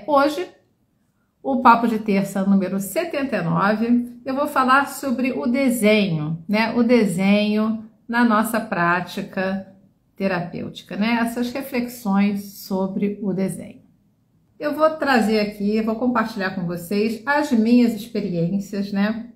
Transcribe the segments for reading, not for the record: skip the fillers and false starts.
Hoje, o Papo de Terça número 79, eu vou falar sobre o desenho, né? O desenho na nossa prática terapêutica, né? Essas reflexões sobre o desenho. Eu vou trazer aqui, vou compartilhar com vocês as minhas experiências, né?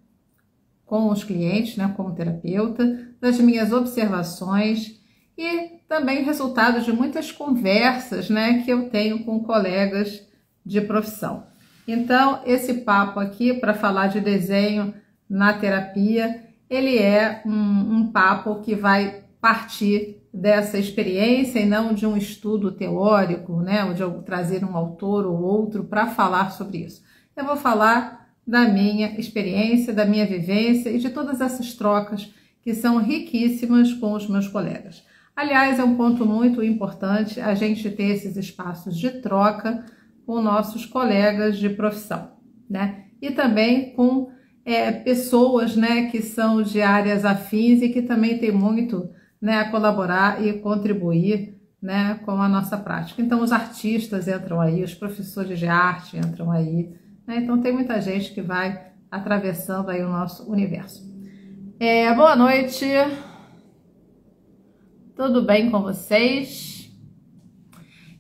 Com os clientes, né? Como terapeuta, das minhas observações e também resultados de muitas conversas, né? Que eu tenho com colegas de profissão. Então, esse papo aqui para falar de desenho na terapia, ele é um papo que vai partir dessa experiência e não de um estudo teórico, né, ou de eu trazer um autor ou outro para falar sobre isso. Eu vou falar da minha experiência, da minha vivência e de todas essas trocas que são riquíssimas com os meus colegas. Aliás, é um ponto muito importante a gente ter esses espaços de troca com nossos colegas de profissão, né? E também com pessoas, né, que são de áreas afins e que também tem muito, né, a colaborar e contribuir, né, com a nossa prática. Então, os artistas entram aí, os professores de arte entram aí, né? Então, tem muita gente que vai atravessando aí o nosso universo. Boa noite, tudo bem com vocês?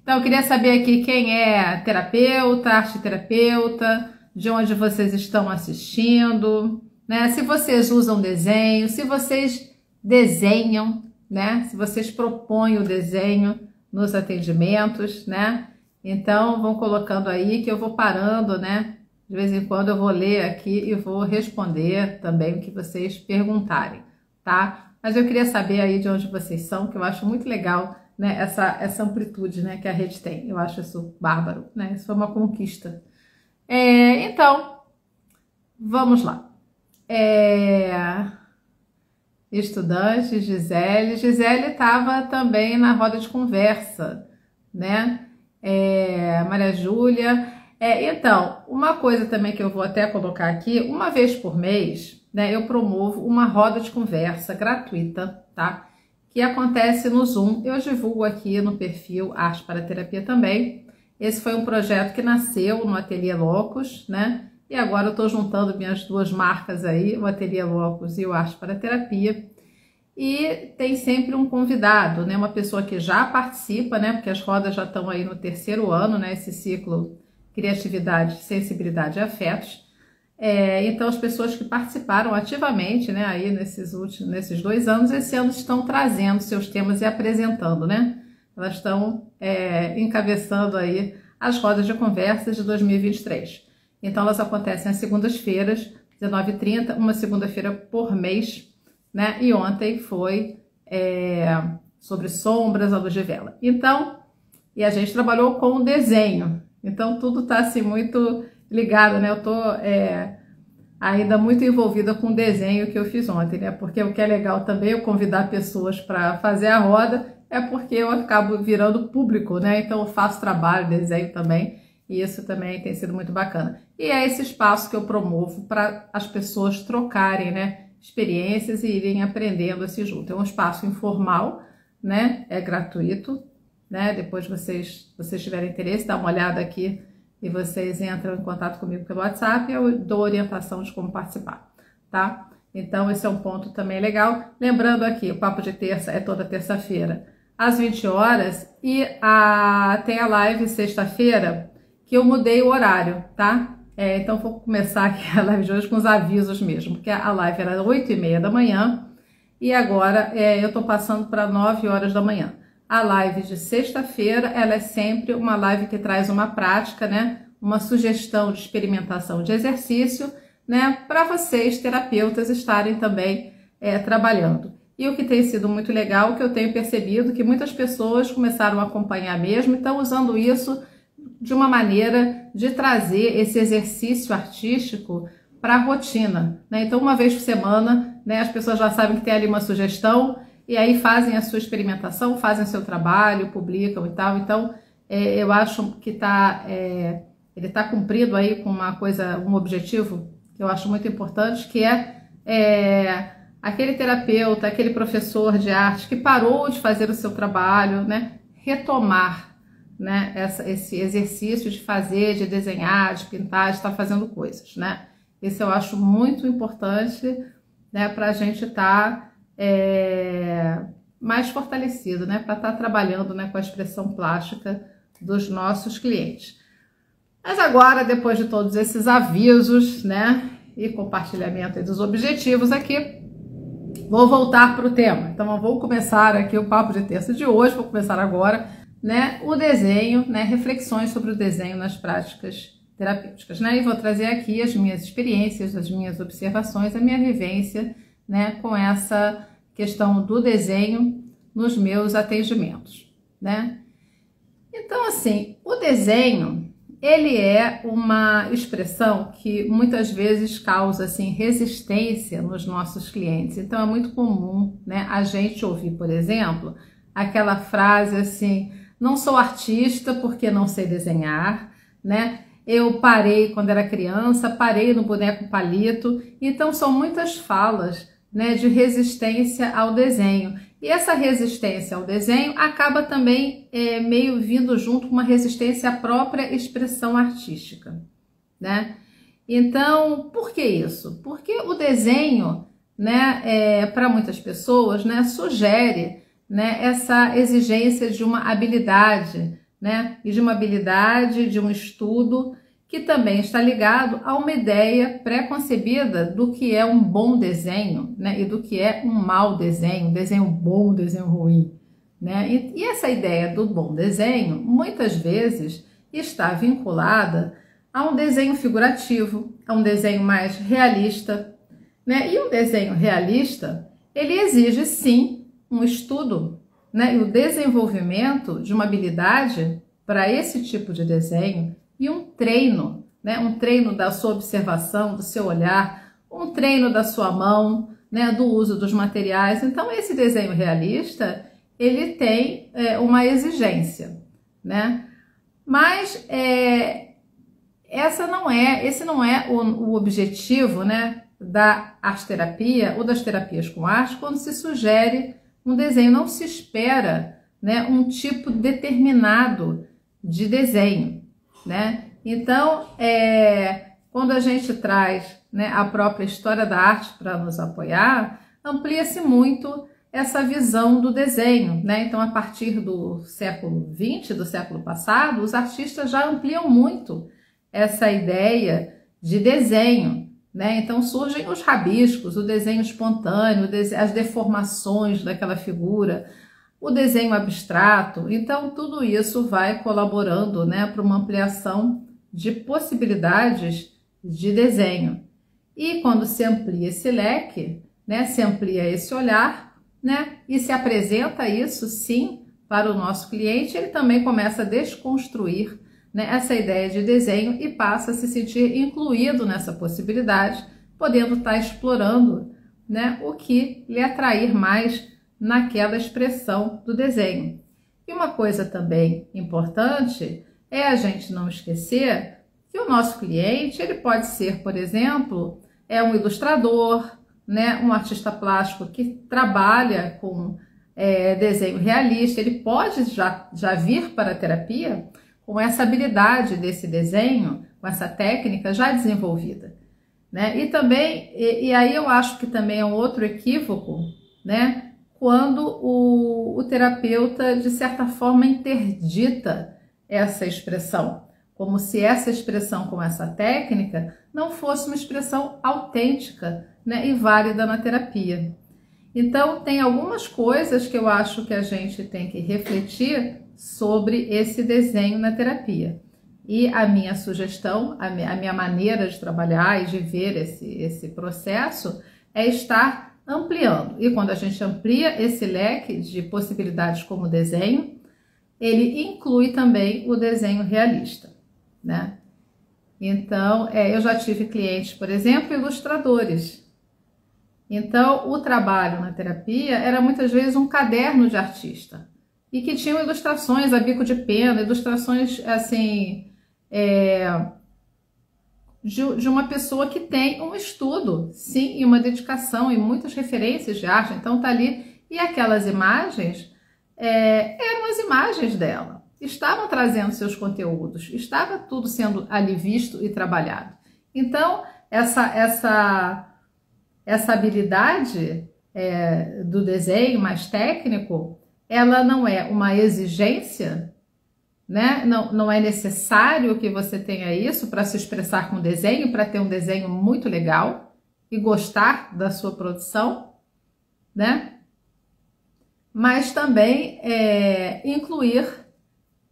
Então, eu queria saber aqui quem é terapeuta, arteterapeuta, de onde vocês estão assistindo, né? Se vocês usam desenho, se vocês desenham, né? Se vocês propõem o desenho nos atendimentos, né? Então, vão colocando aí que eu vou parando, né? De vez em quando eu vou ler aqui e vou responder também o que vocês perguntarem, tá? Mas eu queria saber aí de onde vocês são, que eu acho muito legal, né, essa amplitude, né, que a rede tem. Eu acho isso bárbaro, né? Isso foi uma conquista. Então, vamos lá. Estudante, Gisele. Gisele estava também na roda de conversa, né? Maria Júlia. Então, uma coisa também que eu vou até colocar aqui, uma vez por mês, né, eu promovo uma roda de conversa gratuita, tá? Que acontece no Zoom. Eu divulgo aqui no perfil Arte para Terapia também. Esse foi um projeto que nasceu no Ateliê Locus, né? E agora eu estou juntando minhas duas marcas aí, o Ateliê Locus e o Arte para Terapia. E tem sempre um convidado, né? Uma pessoa que já participa, né? Porque as rodas já estão aí no 3º ano, né? Esse ciclo Criatividade, Sensibilidade e Afetos. Então, as pessoas que participaram ativamente, né, aí nesses 2 anos, esse ano estão trazendo seus temas e apresentando, né? Elas estão encabeçando aí as rodas de conversas de 2023. Então, elas acontecem às segundas-feiras, 19h30, uma segunda-feira por mês, né? E ontem foi sobre sombras à luz de vela. Então, e a gente trabalhou com o desenho. Então, tudo está assim muito ligado, né? Eu tô ainda muito envolvida com o desenho que eu fiz ontem, né? Porque o que é legal também eu convidar pessoas para fazer a roda é porque eu acabo virando público, né? Então eu faço trabalho, desenho também, e isso também tem sido muito bacana. E é esse espaço que eu promovo para as pessoas trocarem, né, experiências e irem aprendendo assim junto. É um espaço informal, né? É gratuito, né? Depois vocês tiverem interesse, dá uma olhada aqui e vocês entram em contato comigo pelo WhatsApp e eu dou orientação de como participar, tá? Então, esse é um ponto também legal. Lembrando aqui, o Papo de Terça é toda terça-feira, às 20 horas, e tem a live sexta-feira, que eu mudei o horário, tá? Então, vou começar aqui a live de hoje com os avisos mesmo, porque a live era 8h30 da manhã, e agora eu tô passando para 9 horas da manhã. A live de sexta-feira, ela é sempre uma live que traz uma prática, né? Uma sugestão de experimentação de exercício, né? Para vocês, terapeutas, estarem também trabalhando. E o que tem sido muito legal, que eu tenho percebido que muitas pessoas começaram a acompanhar mesmo e estão usando isso de uma maneira de trazer esse exercício artístico para a rotina, né? Então, uma vez por semana, né? As pessoas já sabem que tem ali uma sugestão, e aí fazem a sua experimentação, fazem o seu trabalho, publicam e tal. Então, eu acho que ele está cumprido aí com um objetivo que eu acho muito importante, que aquele terapeuta, aquele professor de arte que parou de fazer o seu trabalho, né, retomar, né, esse exercício de fazer, de desenhar, de pintar, de estar fazendo coisas, né? Esse eu acho muito importante, né, para a gente estar mais fortalecido, né, para estar trabalhando, né, com a expressão plástica dos nossos clientes. Mas agora, depois de todos esses avisos, né, e compartilhamento dos objetivos aqui, vou voltar para o tema. Então, eu vou começar aqui o papo de terça de hoje, vou começar agora, né, o desenho, né, reflexões sobre o desenho nas práticas terapêuticas, né, e vou trazer aqui as minhas experiências, as minhas observações, a minha vivência, né, com essa questão do desenho nos meus atendimentos, né. Então, assim, o desenho, ele é uma expressão que muitas vezes causa, assim, resistência nos nossos clientes. Então, é muito comum, né, a gente ouvir, por exemplo, aquela frase assim: não sou artista porque não sei desenhar, né? Eu parei quando era criança, parei no boneco palito. Então, são muitas falas, né, de resistência ao desenho. E essa resistência ao desenho acaba também meio vindo junto com uma resistência à própria expressão artística, né? Então, por que isso? Porque o desenho, né, para muitas pessoas, né, sugere, né, essa exigência de uma habilidade, né, e de uma habilidade, de um estudo que também está ligado a uma ideia pré-concebida do que é um bom desenho, né, e do que é um mau desenho, um desenho bom, um desenho ruim, né? E essa ideia do bom desenho, muitas vezes, está vinculada a um desenho figurativo, a um desenho mais realista, né? E um desenho realista, ele exige, sim, um estudo, né, e o desenvolvimento de uma habilidade para esse tipo de desenho e um treino, né, um treino da sua observação, do seu olhar, um treino da sua mão, né, do uso dos materiais. Então, esse desenho realista, ele tem uma exigência, né? Mas esse não é o objetivo, né, da arte-terapia ou das terapias com arte quando se sugere um desenho. Não se espera, né, um tipo determinado de desenho, né? Então, quando a gente traz, né, a própria história da arte para nos apoiar, amplia-se muito essa visão do desenho, né? Então, a partir do século XX, do século passado, os artistas já ampliam muito essa ideia de desenho, né? Então, surgem os rabiscos, o desenho espontâneo, as deformações daquela figura, o desenho abstrato. Então, tudo isso vai colaborando, né, para uma ampliação de possibilidades de desenho. E quando se amplia esse leque, né, se amplia esse olhar, né, e se apresenta isso, sim, para o nosso cliente, ele também começa a desconstruir, né, essa ideia de desenho e passa a se sentir incluído nessa possibilidade, podendo estar explorando, né, o que lhe atrair mais naquela expressão do desenho. E uma coisa também importante é a gente não esquecer que o nosso cliente, ele pode ser, por exemplo, um ilustrador, né, um artista plástico que trabalha com desenho realista. Ele pode já vir para a terapia com essa habilidade desse desenho, com essa técnica já desenvolvida, né? E também, e aí eu acho que também é um outro equívoco, né, quando o terapeuta, de certa forma, interdita essa expressão, como se essa expressão com essa técnica não fosse uma expressão autêntica, né, e válida na terapia. Então, tem algumas coisas que eu acho que a gente tem que refletir sobre esse desenho na terapia. E a minha sugestão, a minha maneira de trabalhar e de ver esse processo é estar ampliando. E quando a gente amplia esse leque de possibilidades como desenho, ele inclui também o desenho realista, né? Então, eu já tive clientes, por exemplo, ilustradores. Então, o trabalho na terapia era muitas vezes um caderno de artista e que tinham ilustrações a bico de pena, ilustrações assim, de uma pessoa que tem um estudo, sim, e uma dedicação e muitas referências de arte. Então, tá ali, e aquelas imagens eram as imagens dela. estavam trazendo seus conteúdos, estava tudo sendo ali visto e trabalhado. Então, essa habilidade do desenho mais técnico, ela não é uma exigência, né? Não é necessário que você tenha isso para se expressar com desenho, para ter um desenho muito legal e gostar da sua produção, né? Mas também incluir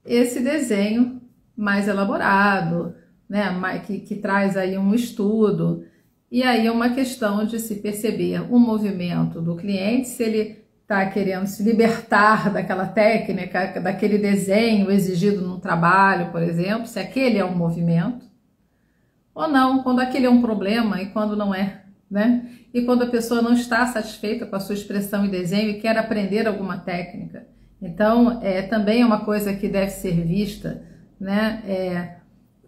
esse desenho mais elaborado, né? Que traz aí um estudo. E aí é uma questão de se perceber o movimento do cliente, se ele está querendo se libertar daquela técnica, daquele desenho exigido no trabalho, por exemplo, se aquele é um movimento, ou não, quando aquele é um problema e quando não é, né? E quando a pessoa não está satisfeita com a sua expressão e desenho e quer aprender alguma técnica. Então, também é uma coisa que deve ser vista, né?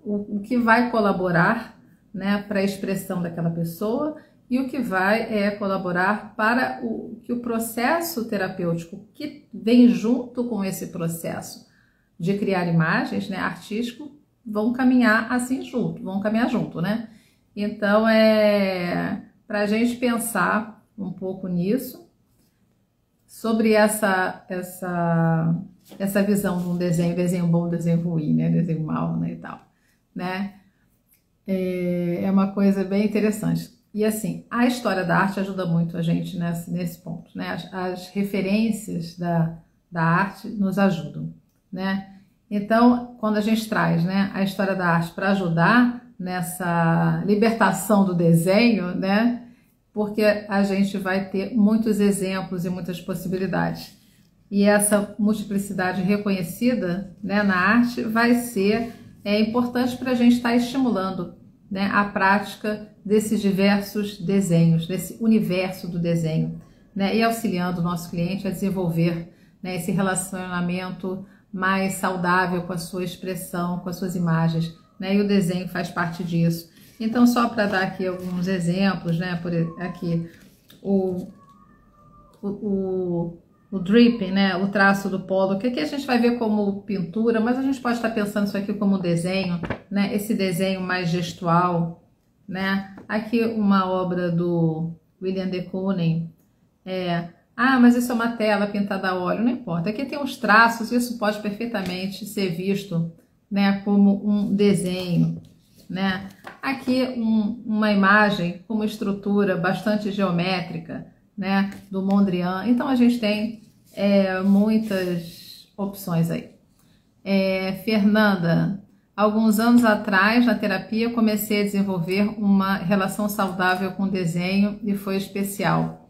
O que vai colaborar, né, para a expressão daquela pessoa e o que vai colaborar para que o processo terapêutico que vem junto com esse processo de criar imagens, né, artístico, vão caminhar assim junto, né? Então, para a gente pensar um pouco nisso, sobre essa visão de um desenho bom, desenho ruim, né, desenho mau, né, e tal, né? É uma coisa bem interessante. E assim, a história da arte ajuda muito a gente nesse ponto, né? As referências da arte nos ajudam, né? Então, quando a gente traz, né, a história da arte para ajudar nessa libertação do desenho, né? Porque a gente vai ter muitos exemplos e muitas possibilidades. E essa multiplicidade reconhecida, né, na arte vai ser importante para a gente estar estimulando, né, a prática desses diversos desenhos, desse universo do desenho, né, e auxiliando o nosso cliente a desenvolver, né, esse relacionamento mais saudável com a sua expressão, com as suas imagens, né, e o desenho faz parte disso. Então, só para dar aqui alguns exemplos, né, por aqui, o dripping, né, o traço do polo, que aqui a gente vai ver como pintura, mas a gente pode estar pensando isso aqui como desenho, né, esse desenho mais gestual, né, aqui uma obra do William de Kooning, mas isso é uma tela pintada a óleo, não importa, aqui tem os traços, isso pode perfeitamente ser visto, né, como um desenho, né, aqui uma imagem com uma estrutura bastante geométrica, né, do Mondrian. Então a gente tem muitas opções aí. Fernanda, alguns anos atrás na terapia comecei a desenvolver uma relação saudável com o desenho e foi especial.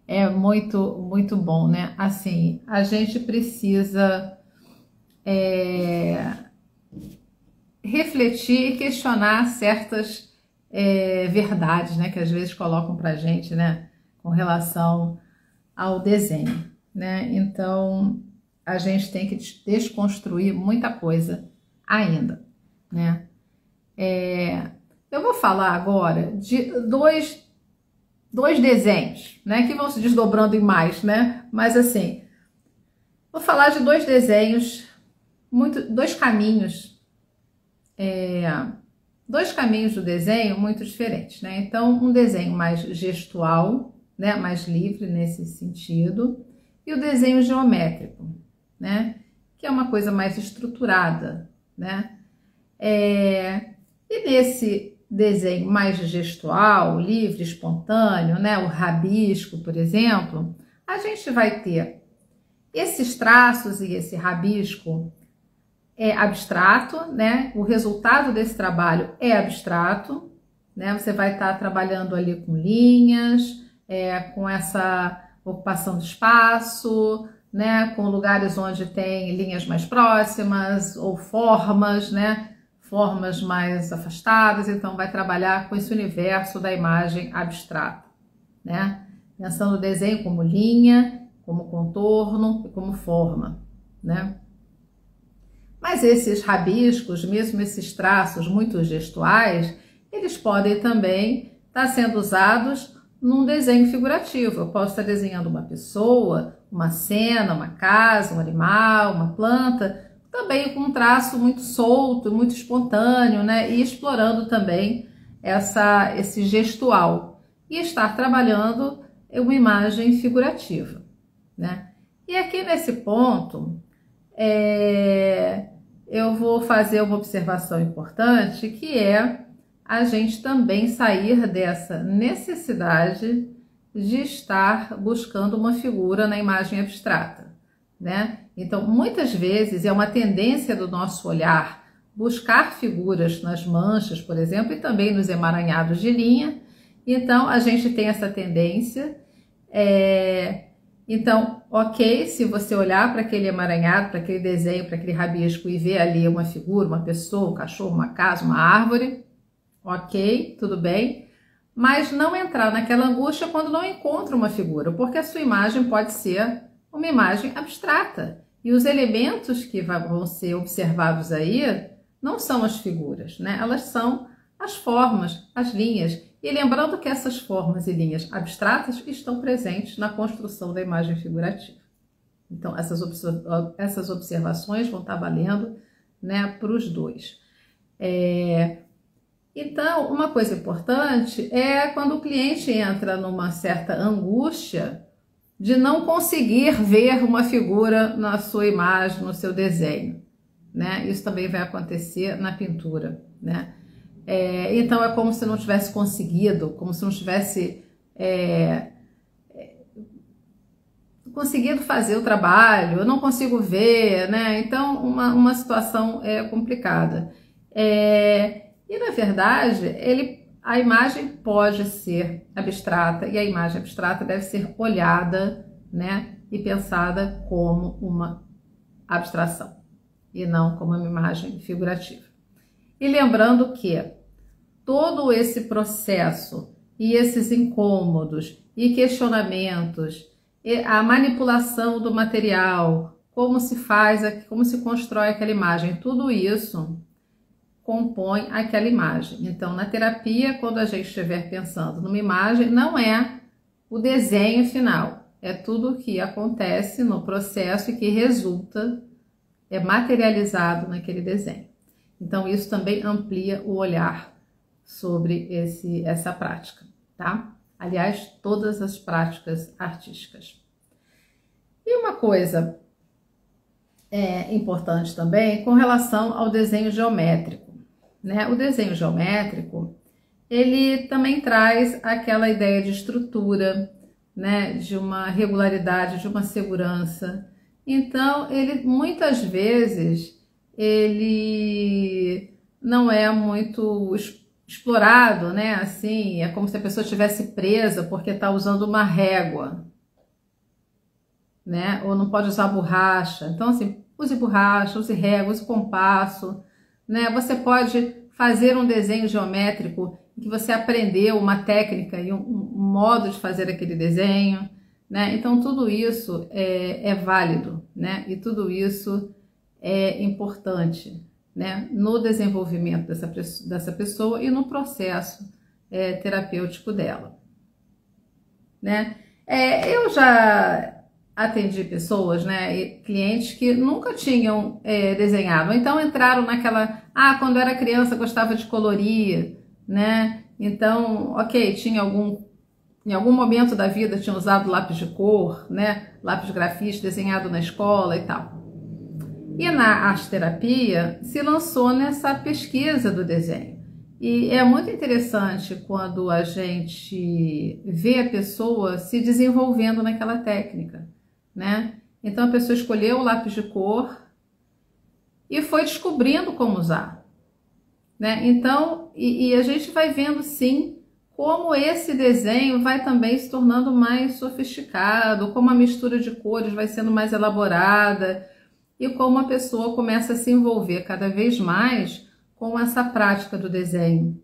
É muito, muito bom, né? Assim, a gente precisa refletir e questionar certas verdades, né, que às vezes colocam pra gente, né, com relação ao desenho, né? Então, a gente tem que desconstruir muita coisa ainda, né? Eu vou falar agora de dois desenhos, né, que vão se desdobrando em mais, né? Mas assim, vou falar de dois desenhos, dois caminhos do desenho muito diferentes, né? Então, um desenho mais gestual, né, mais livre nesse sentido, e o desenho geométrico, né, que é uma coisa mais estruturada, né? E nesse desenho mais gestual, livre, espontâneo, né, o rabisco, por exemplo, a gente vai ter esses traços e esse rabisco abstrato, né? O resultado desse trabalho é abstrato, né? Você vai estar trabalhando ali com linhas, com essa ocupação do espaço, né? Com lugares onde tem linhas mais próximas ou formas, né? Formas mais afastadas, então vai trabalhar com esse universo da imagem abstrata, né? Pensando o desenho como linha, como contorno e como forma, né? Mas esses rabiscos, mesmo esses traços muito gestuais, eles podem também estar sendo usados num desenho figurativo. Eu posso estar desenhando uma pessoa, uma cena, uma casa, um animal, uma planta, também com um traço muito solto, muito espontâneo, né? E explorando também esse gestual. E estar trabalhando uma imagem figurativa, né? E aqui nesse ponto, eu vou fazer uma observação importante, que é a gente também sair dessa necessidade de estar buscando uma figura na imagem abstrata, né? Então, muitas vezes é uma tendência do nosso olhar buscar figuras nas manchas, por exemplo, e também nos emaranhados de linha. Então, a gente tem essa tendência. Então, ok, se você olhar para aquele emaranhado, para aquele desenho, para aquele rabisco e ver ali uma figura, uma pessoa, um cachorro, uma casa, uma árvore, ok, tudo bem, mas não entrar naquela angústia quando não encontra uma figura, porque a sua imagem pode ser uma imagem abstrata e os elementos que vão ser observados aí não são as figuras, né? Elas são as formas, as linhas. E lembrando que essas formas e linhas abstratas estão presentes na construção da imagem figurativa. Então, essas observações vão estar valendo, né, para os dois. Então, uma coisa importante é quando o cliente entra numa certa angústia de não conseguir ver uma figura na sua imagem, no seu desenho, né? Isso também vai acontecer na pintura, né? Então, é como se não tivesse conseguido, como se não tivesse conseguido fazer o trabalho, eu não consigo ver, né? Então, uma situação complicada. E, na verdade, a imagem pode ser abstrata e a imagem abstrata deve ser olhada, né, e pensada como uma abstração e não como uma imagem figurativa. E lembrando que todo esse processo e esses incômodos e questionamentos, e a manipulação do material, como se faz, como se constrói aquela imagem, tudo isso compõe aquela imagem. Então, na terapia, quando a gente estiver pensando numa imagem, não é o desenho final, é tudo o que acontece no processo e que resulta, é materializado naquele desenho. Então, isso também amplia o olhar sobre essa prática, tá? Aliás, todas as práticas artísticas. E uma coisa importante também com relação ao desenho geométrico, né? O desenho geométrico, ele também traz aquela ideia de estrutura, né? De uma regularidade, de uma segurança. Então, ele muitas vezes ele não é muito explorado, né? Assim, é como se a pessoa estivesse presa porque está usando uma régua, né? Ou não pode usar borracha. Então, assim, use borracha, use régua, use compasso, né? Você pode fazer um desenho geométrico em que você aprendeu uma técnica e um modo de fazer aquele desenho, né? Então, tudo isso é válido, né? E tudo isso é importante, né? No desenvolvimento dessa pessoa e no processo terapêutico dela, né? Eu já atendi pessoas, né, clientes que nunca tinham desenhado, então entraram naquela, quando era criança gostava de colorir, né, então, ok, em algum momento da vida tinha usado lápis de cor, né, lápis de grafite desenhado na escola e tal. E na arte-terapia se lançou nessa pesquisa do desenho. E é muito interessante quando a gente vê a pessoa se desenvolvendo naquela técnica, né? Então a pessoa escolheu o lápis de cor e foi descobrindo como usar, né? Então, e a gente vai vendo sim como esse desenho vai também se tornando mais sofisticado, como a mistura de cores vai sendo mais elaborada e como a pessoa começa a se envolver cada vez mais com essa prática do desenho.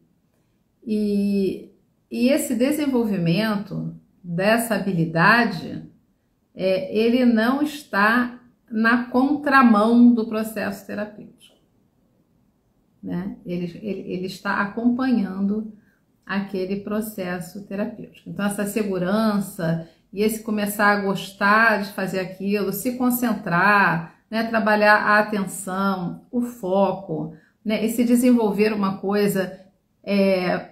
E esse desenvolvimento dessa habilidade, ele não está na contramão do processo terapêutico, né? Ele está acompanhando aquele processo terapêutico. Então, essa segurança e esse começar a gostar de fazer aquilo, se concentrar, né? Trabalhar a atenção, o foco, né? E se desenvolver uma coisa,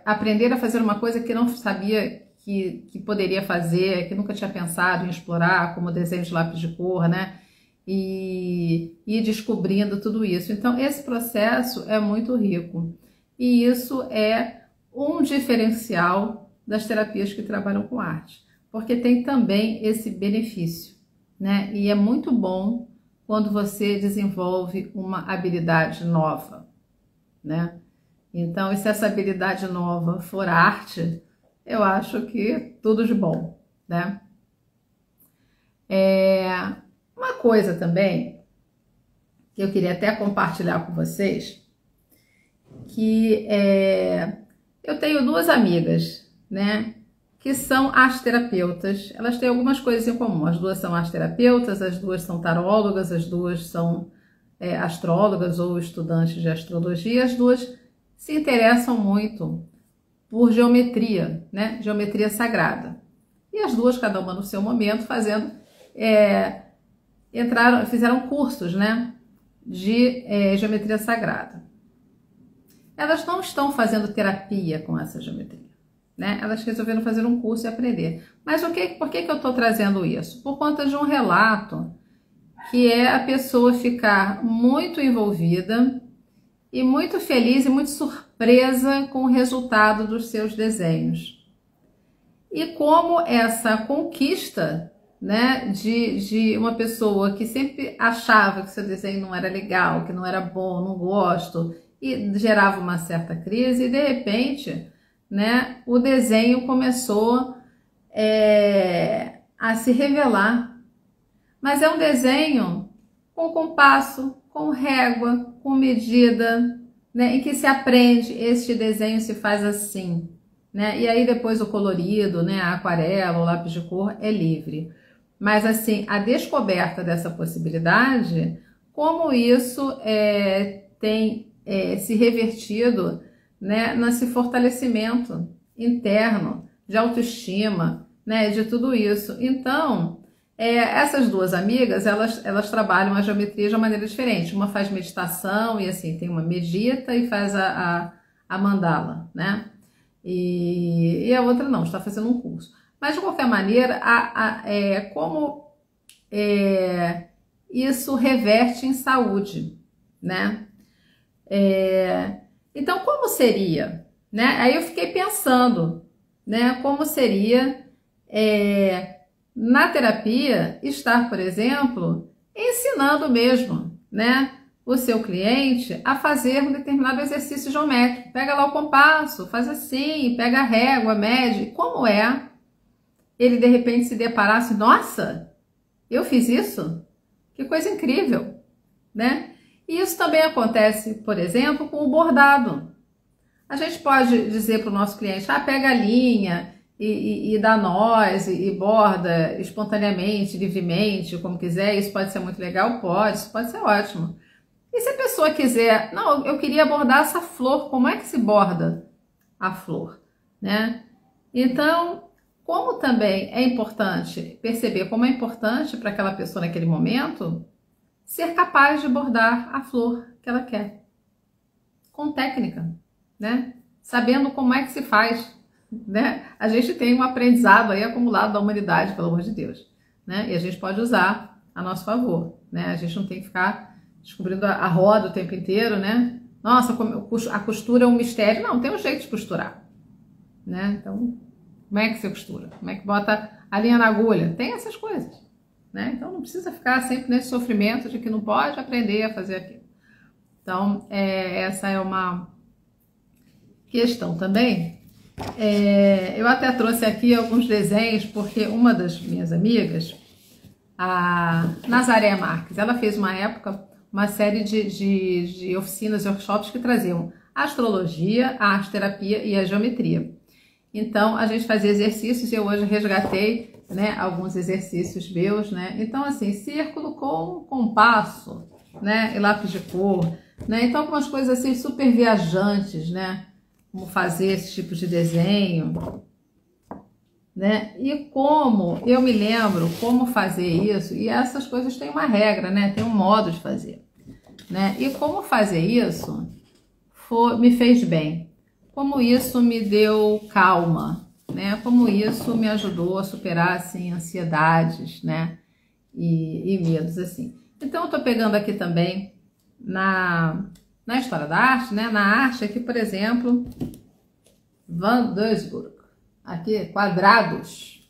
aprender a fazer uma coisa que não sabia que poderia fazer, que nunca tinha pensado em explorar, como desenho de lápis de cor, né? E ir descobrindo tudo isso. Então, esse processo é muito rico. E isso é um diferencial das terapias que trabalham com arte, porque tem também esse benefício, né? E é muito bom quando você desenvolve uma habilidade nova, né? Então, e se essa habilidade nova for arte, eu acho que tudo de bom, né? Uma coisa também que eu queria até compartilhar com vocês, que eu tenho duas amigas, né, que são arteterapeutas. Elas têm algumas coisas em comum. As duas são arteterapeutas, as duas são tarólogas, as duas são astrólogas ou estudantes de astrologia. As duas se interessam muito por geometria, né, geometria sagrada. E as duas, cada uma no seu momento, fazendo, fizeram cursos, né, de geometria sagrada. Elas não estão fazendo terapia com essa geometria, né? Elas resolveram fazer um curso e aprender. Mas por que eu estou trazendo isso? Por conta de um relato que é a pessoa ficar muito envolvida e muito feliz e muito surpresa com o resultado dos seus desenhos. E como essa conquista, né, de uma pessoa que sempre achava que seu desenho não era legal, que não era bom, não gosto, e gerava uma certa crise, e de repente, né, o desenho começou a se revelar. Mas é um desenho com compasso, com régua, com medida, né, em que se aprende, este desenho se faz assim, né? E aí depois o colorido, né, a aquarela, o lápis de cor é livre. Mas assim, a descoberta dessa possibilidade, como isso tem se revertido, né, nesse fortalecimento interno, de autoestima, né, de tudo isso. Então, essas duas amigas, elas trabalham a geometria de uma maneira diferente. Uma faz meditação e assim, tem uma medita e faz a mandala, né? E a outra não, está fazendo um curso. Mas, de qualquer maneira, como isso reverte em saúde, né? Então, como seria, né? Aí eu fiquei pensando, né? Como seria na terapia estar, por exemplo, ensinando mesmo, né, o seu cliente a fazer um determinado exercício geométrico. Pega lá o compasso, faz assim, pega a régua, mede. Como ele de repente se deparasse, nossa, eu fiz isso? Que coisa incrível, né? E isso também acontece, por exemplo, com o bordado. A gente pode dizer para o nosso cliente, pega a linha e dá nós e borda espontaneamente, livremente, como quiser. Isso pode ser muito legal? Pode, isso pode ser ótimo. E se a pessoa quiser, não, eu queria bordar essa flor, como é que se borda a flor, né? Então, como também é importante perceber como é importante para aquela pessoa naquele momento ser capaz de bordar a flor que ela quer, com técnica, né? Sabendo como é que se faz, né? A gente tem um aprendizado aí acumulado da humanidade, pelo amor de Deus, né? E a gente pode usar a nosso favor, né? A gente não tem que ficar descobrindo a roda o tempo inteiro, né? Nossa, a costura é um mistério. Não, tem um jeito de costurar, né? Então, como é que você costura? Como é que bota a linha na agulha? Tem essas coisas, né? Então não precisa ficar sempre nesse sofrimento de que não pode aprender a fazer aquilo. Então, essa é uma questão também. Eu até trouxe aqui alguns desenhos, porque uma das minhas amigas, a Nazaré Marques, ela fez uma época uma série de oficinas e workshops que traziam a astrologia, a arte-terapia e a geometria. Então, a gente fazia exercícios e eu hoje resgatei, né, alguns exercícios meus, né? Então, assim, círculo com compasso, né, e lápis de cor, né? Então, algumas coisas assim super viajantes, né? Como fazer esse tipo de desenho, né? E como eu me lembro como fazer isso, e essas coisas têm uma regra, né? Tem um modo de fazer, né? E como fazer isso me fez bem, como isso me deu calma, né? Como isso me ajudou a superar assim ansiedades, né? E medos assim. Então eu tô pegando aqui também na história da arte, né? Na arte aqui, por exemplo, Van Doesburg, aqui quadrados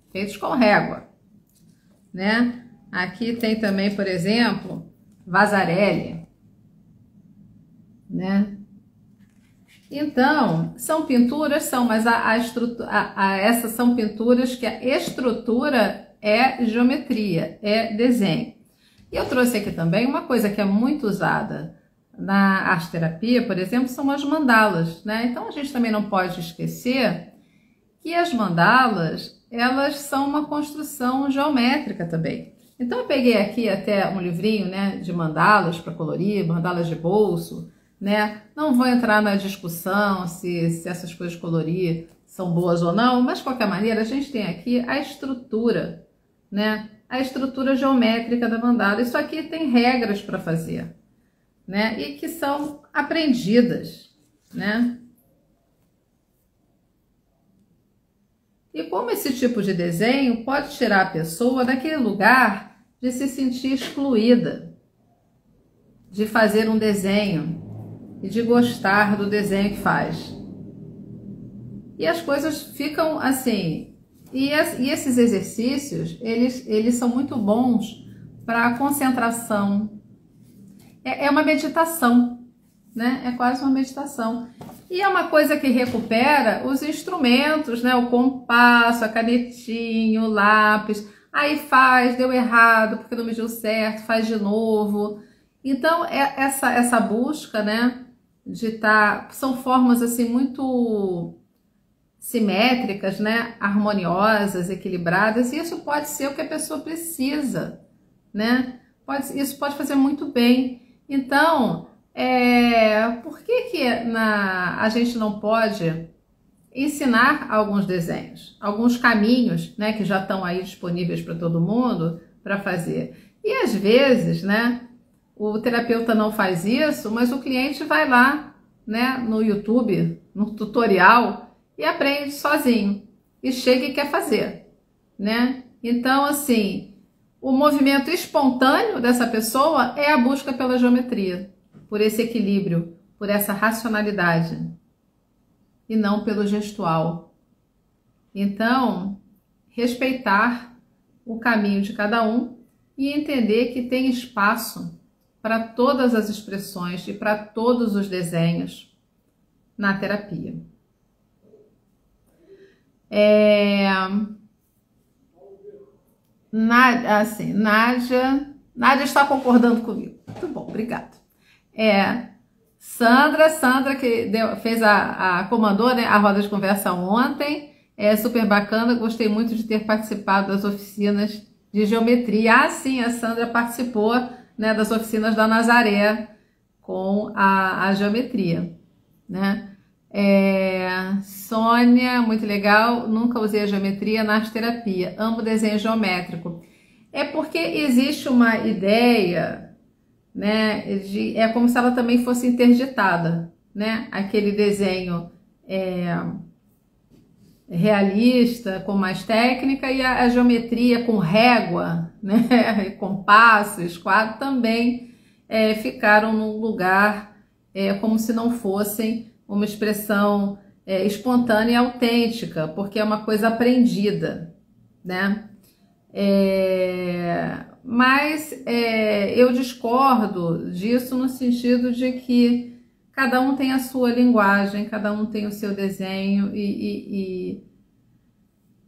feitos com régua, né? Aqui tem também, por exemplo, Vasarely, né? Então, são pinturas, mas essas são pinturas que a estrutura é geometria, é desenho. E eu trouxe aqui também uma coisa que é muito usada na arte-terapia, por exemplo, são as mandalas, né? Então, a gente também não pode esquecer que as mandalas, elas são uma construção geométrica também. Então, eu peguei aqui até um livrinho, né, de mandalas para colorir, mandalas de bolso, né? Não vou entrar na discussão se essas coisas de colorir são boas ou não, mas de qualquer maneira a gente tem aqui a estrutura, né? A estrutura geométrica da mandala. Isso aqui tem regras para fazer, né? E que são aprendidas, né? E como esse tipo de desenho pode tirar a pessoa daquele lugar de se sentir excluída, de fazer um desenho e de gostar do desenho que faz. E as coisas ficam assim. E esses exercícios, eles são muito bons para a concentração. É uma meditação, né? É quase uma meditação. E é uma coisa que recupera os instrumentos, né? O compasso, a canetinha, o lápis. Aí deu errado porque não mediu certo, faz de novo. Então, essa busca, né? São formas assim muito simétricas, né? Harmoniosas, equilibradas, e isso pode ser o que a pessoa precisa, né? Isso pode fazer muito bem. Então, por que a gente não pode ensinar alguns desenhos, alguns caminhos, né, que já estão aí disponíveis para todo mundo para fazer? E às vezes, né, o terapeuta não faz isso, mas o cliente vai lá, né, no YouTube, no tutorial, e aprende sozinho, e chega e quer fazer, né? Então, assim, o movimento espontâneo dessa pessoa é a busca pela geometria, por esse equilíbrio, por essa racionalidade, e não pelo gestual. Então, respeitar o caminho de cada um e entender que tem espaço para todas as expressões e para todos os desenhos na terapia. Nádia está concordando comigo. Muito bom, obrigado. Sandra que comandou, né, a roda de conversa ontem, super bacana, gostei muito de ter participado das oficinas de geometria. Sim, a Sandra participou, né, das oficinas da Nazaré com a geometria, né? Sônia, muito legal, nunca usei a geometria na arte-terapia, amo desenho geométrico. É porque existe uma ideia, né, é como se ela também fosse interditada, né? Aquele desenho realista, com mais técnica, e a geometria com régua, né, compassos, quadros, também ficaram num lugar como se não fossem uma expressão espontânea e autêntica, porque é uma coisa aprendida, né? Mas eu discordo disso no sentido de que cada um tem a sua linguagem, cada um tem o seu desenho e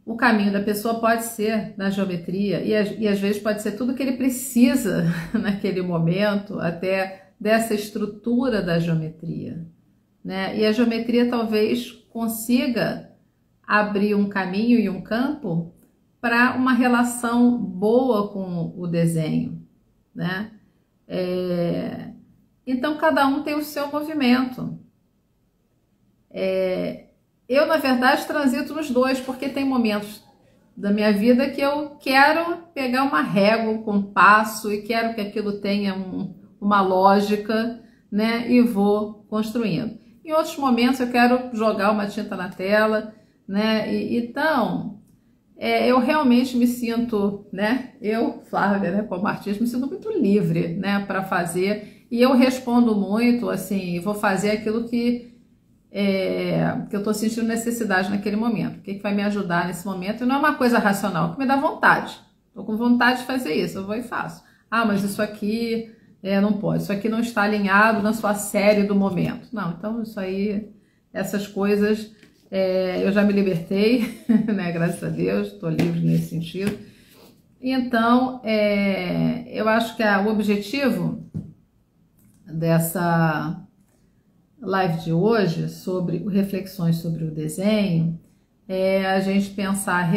o caminho da pessoa pode ser na geometria e às vezes pode ser tudo que ele precisa naquele momento, até dessa estrutura da geometria, né? E a geometria talvez consiga abrir um caminho e um campo para uma relação boa com o desenho, né? Então, cada um tem o seu movimento. eu, na verdade, transito nos dois, porque tem momentos da minha vida que eu quero pegar uma régua, um compasso, e quero que aquilo tenha uma lógica, né? E vou construindo. Em outros momentos eu quero jogar uma tinta na tela, né? Então, eu realmente me sinto, né? Eu, Flávia, né, como artista, me sinto muito livre, né? Para fazer. E eu respondo muito, assim, vou fazer aquilo que eu estou sentindo necessidade naquele momento. O que vai me ajudar nesse momento? E não é uma coisa racional, que me dá vontade. Estou com vontade de fazer isso, eu vou e faço. Ah, mas isso aqui não pode, isso aqui não está alinhado na sua série do momento. Não, então isso aí, essas coisas, eu já me libertei, né? Graças a Deus, estou livre nesse sentido. Então, eu acho que o objetivo dessa live de hoje, sobre reflexões sobre o desenho, a gente pensar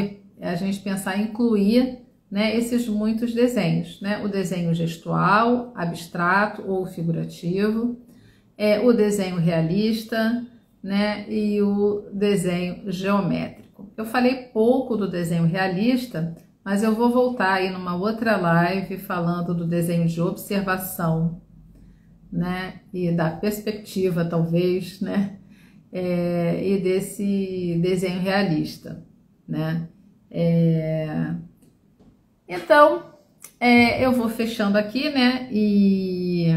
em incluir, né, esses muitos desenhos, né? O desenho gestual, abstrato ou figurativo, o desenho realista, né, e o desenho geométrico. Eu falei pouco do desenho realista, mas eu vou voltar aí numa outra live falando do desenho de observação, né, e da perspectiva, talvez, né, e desse desenho realista, né. Então, eu vou fechando aqui, né, e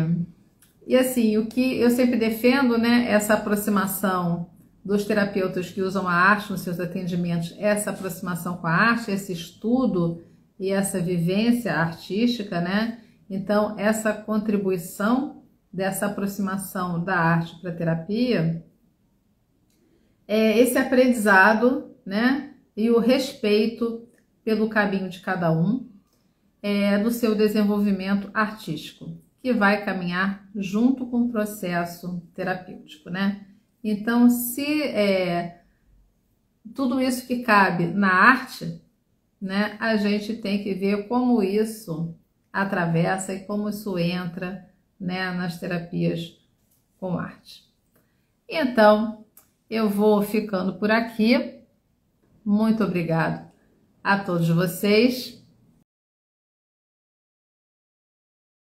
assim, o que eu sempre defendo, né, essa aproximação dos terapeutas que usam a arte nos seus atendimentos, essa aproximação com a arte, esse estudo e essa vivência artística, né, então essa contribuição dessa aproximação da arte para a terapia, esse aprendizado, né, e o respeito pelo caminho de cada um, do seu desenvolvimento artístico, que vai caminhar junto com o processo terapêutico, né? Então, se tudo isso que cabe na arte, né, a gente tem que ver como isso atravessa e como isso entra, né, nas terapias com arte. Então, eu vou ficando por aqui. Muito obrigado a todos vocês.